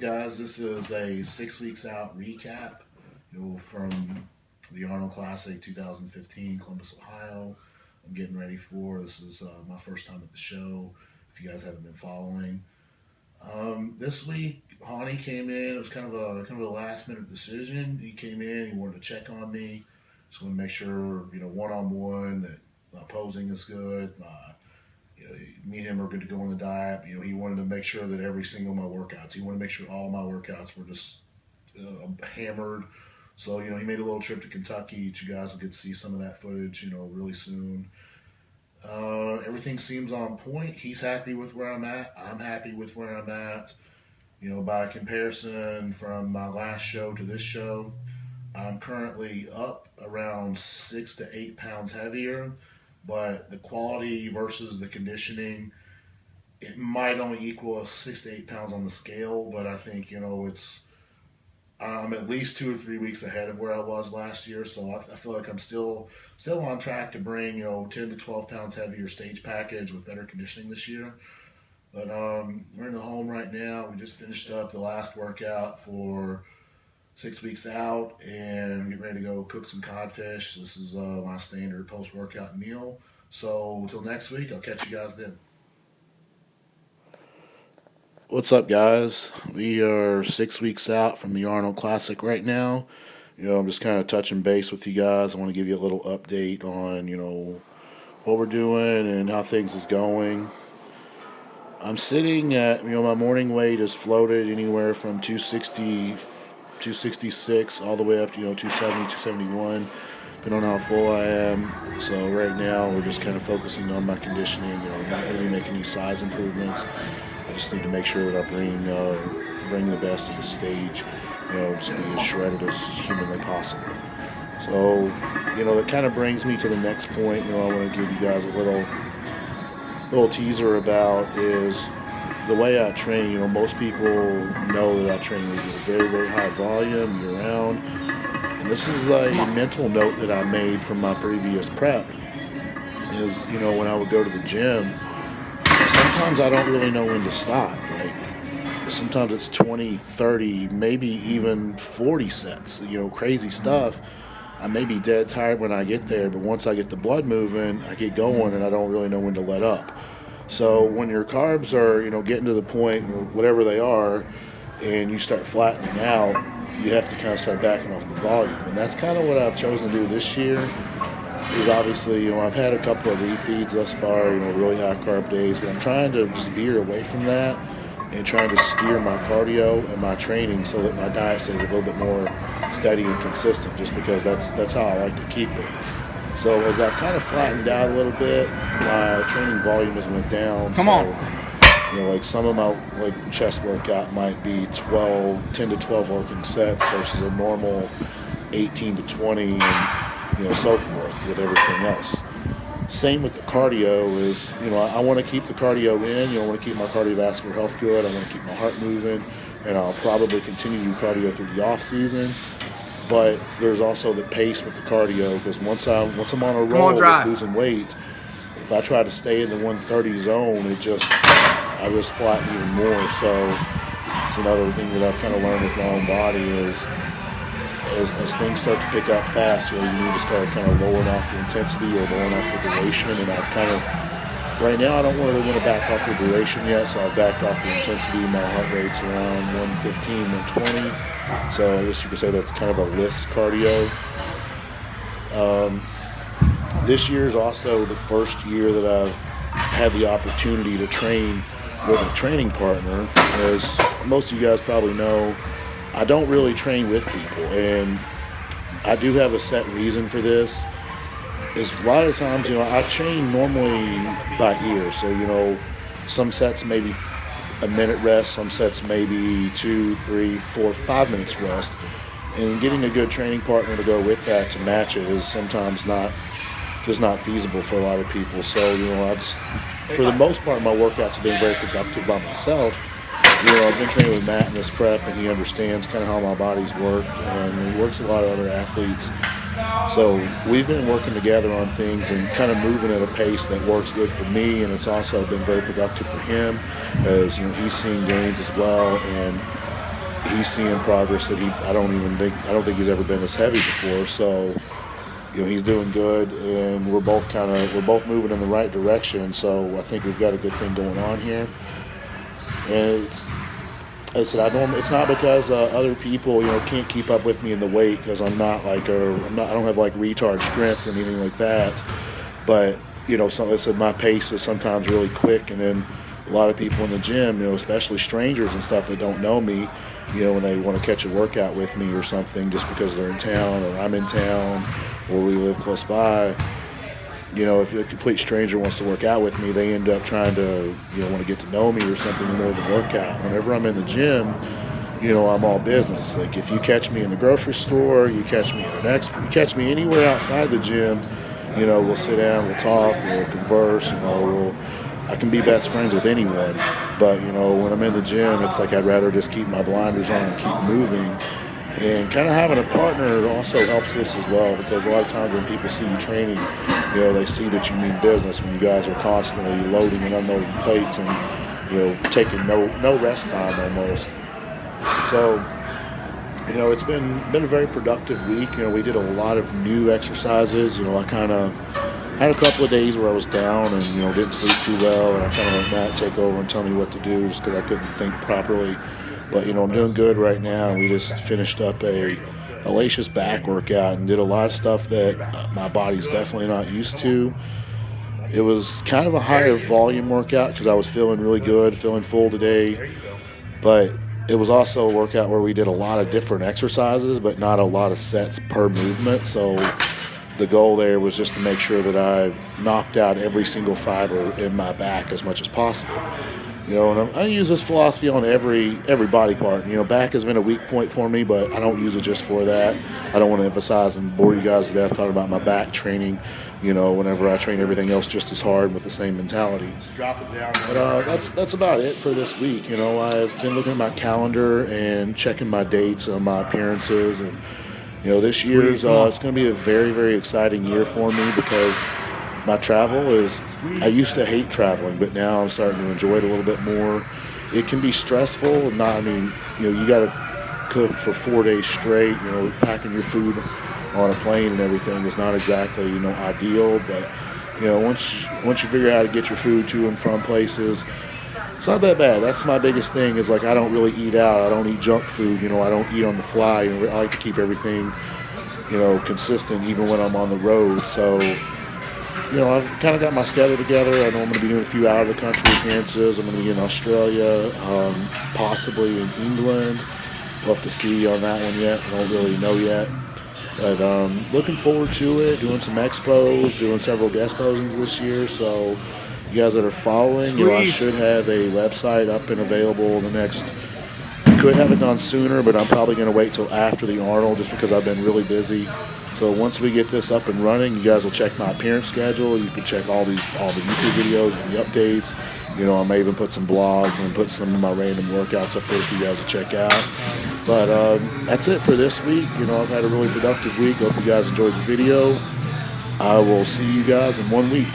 guys? This is a 6 weeks out recap, from the Arnold Classic 2015, Columbus, Ohio. I'm getting ready for this is my first time at the show. If you guys haven't been following, this week Hani came in. It was kind of a last minute decision. He came in. He wanted to check on me. Just want to make sure, one on one, that my posing is good. Me and him are good to go on the diet. He wanted to make sure that every single of my workouts, he wanted to make sure all my workouts were just hammered. So, he made a little trip to Kentucky. You guys will get to see some of that footage, really soon. Everything seems on point. He's happy with where I'm at. I'm happy with where I'm at. By comparison from my last show to this show, I'm currently up around 6 to 8 pounds heavier. But the quality versus the conditioning, it might only equal 6 to 8 pounds on the scale, but I think, I'm at least 2 or 3 weeks ahead of where I was last year, so I feel like I'm still on track to bring, 10 to 12 pounds heavier stage package with better conditioning this year. But we're in the home right now. We just finished up the last workout for 6 weeks out and get ready to go cook some codfish. This is my standard post-workout meal. So until next week, I'll catch you guys then. What's up, guys? We are 6 weeks out from the Arnold Classic right now. I'm just kind of touching base with you guys. I want to give you a little update on, what we're doing and how things is going. I'm sitting at, my morning weight is floated anywhere from 266 all the way up to 270, 271, depending on how full I am. So right now we're just kind of focusing on my conditioning. I'm not going to be making any size improvements. I just need to make sure that I bring the best to the stage, just be as shredded as humanly possible. So that kind of brings me to the next point. I want to give you guys a little teaser about is the way I train. Most people know that I train with a very, very high volume year-round. And this is a mental note that I made from my previous prep is, when I would go to the gym, sometimes I don't really know when to stop. Sometimes it's 20, 30, maybe even 40 sets, crazy stuff. I may be dead tired when I get there, but once I get the blood moving, I get going and I don't really know when to let up. So when your carbs are, getting to the point, whatever they are, and you start flattening out, you have to kind of start backing off the volume. And that's kind of what I've chosen to do this year. Is obviously, I've had a couple of refeeds thus far, really high carb days, but I'm trying to just veer away from that and trying to steer my cardio and my training so that my diet stays a little bit more steady and consistent, just because that's how I like to keep it. So as I've kind of flattened out a little bit, my training volume has went down. Some of my chest workout might be 10 to 12 working sets versus a normal 18 to 20 and so forth with everything else. Same with the cardio is, I want to keep the cardio in. I want to keep my cardiovascular health good. I want to keep my heart moving, and I'll probably continue to do cardio through the off season. But there's also the pace with the cardio, because once I'm on a roll with losing weight, if I try to stay in the 130 zone, I just flatten even more. So it's another thing that I've kind of learned with my own body is as things start to pick up fast, you need to start kind of lowering off the intensity or lowering off the duration. And I've kind of, right now, I don't really want to back off the duration yet, so I've backed off the intensity. My heart rate's around 115, 120. So I guess you could say that's kind of a list cardio. This year is also the first year that I've had the opportunity to train with a training partner. As most of you guys probably know, I don't really train with people, and I do have a set reason for this. Is a lot of times, I train normally by ear. So, some sets maybe a minute rest, some sets maybe 2, 3, 4, 5 minutes rest. And getting a good training partner to go with that to match it is sometimes not feasible for a lot of people. So, for the most part, my workouts have been very productive by myself. I've been training with Matt in this prep, and he understands kind of how my body's worked, and he works with a lot of other athletes. So we've been working together on things and kind of moving at a pace that works good for me, and it's also been very productive for him, as he's seeing gains as well. And he's seeing progress that I don't think he's ever been this heavy before. So he's doing good, and we're both moving in the right direction. So I think we've got a good thing going on here. And it's not because other people can't keep up with me in the weight, because I don't have like retard strength or anything like that. But my pace is sometimes really quick, and then a lot of people in the gym, especially strangers and stuff that don't know me, when they want to catch a workout with me or something, just because they're in town or I'm in town or we live close by, if a complete stranger wants to work out with me, they end up trying to, want to get to know me or something in order to work out. Whenever I'm in the gym, I'm all business. Like if you catch me in the grocery store, you catch me you catch me anywhere outside the gym, we'll sit down, we'll talk, we'll converse, I can be best friends with anyone. But, when I'm in the gym, it's like I'd rather just keep my blinders on and keep moving. And kind of having a partner also helps this as well, because a lot of times when people see you training, they see that you mean business when you guys are constantly loading and unloading plates and, taking no rest time almost. So, it's been a very productive week. We did a lot of new exercises. I kind of had a couple of days where I was down and, didn't sleep too well, and I kind of let Matt take over and tell me what to do just because I couldn't think properly. But, I'm doing good right now. We just finished up a hellacious back workout and did a lot of stuff that my body's definitely not used to. It was kind of a higher volume workout because I was feeling really good, feeling full today. But it was also a workout where we did a lot of different exercises, but not a lot of sets per movement. So the goal there was just to make sure that I knocked out every single fiber in my back as much as possible. And I use this philosophy on every body part. Back has been a weak point for me, but I don't use it just for that. I don't want to emphasize and bore you guys to death talking about my back training, whenever I train everything else just as hard with the same mentality. But that's about it for this week. I've been looking at my calendar and checking my dates on my appearances, and this year's it's going to be a very, very exciting year for me, because my travel I used to hate traveling, but now I'm starting to enjoy it a little bit more. It can be stressful. You got to cook for 4 days straight. Packing your food on a plane and everything is not exactly, ideal. But, once you figure out how to get your food to and from places, it's not that bad. That's my biggest thing is, I don't really eat out. I don't eat junk food. I don't eat on the fly. I like to keep everything, consistent even when I'm on the road. So, I've kind of got my schedule together. I know I'm going to be doing a few out-of-the-country appearances. I'm going to be in Australia, possibly in England. We'll have to see on that one yet. I don't really know yet. But looking forward to it, doing some expos, doing several guest posings this year. So you guys that are following, I should have a website up and available in the next... I could have it done sooner, but I'm probably going to wait till after the Arnold just because I've been really busy. So once we get this up and running, you guys will check my appearance schedule. You can check all the YouTube videos and the updates. I may even put some blogs and put some of my random workouts up there for you guys to check out. But that's it for this week. I've had a really productive week. Hope you guys enjoyed the video. I will see you guys in 1 week.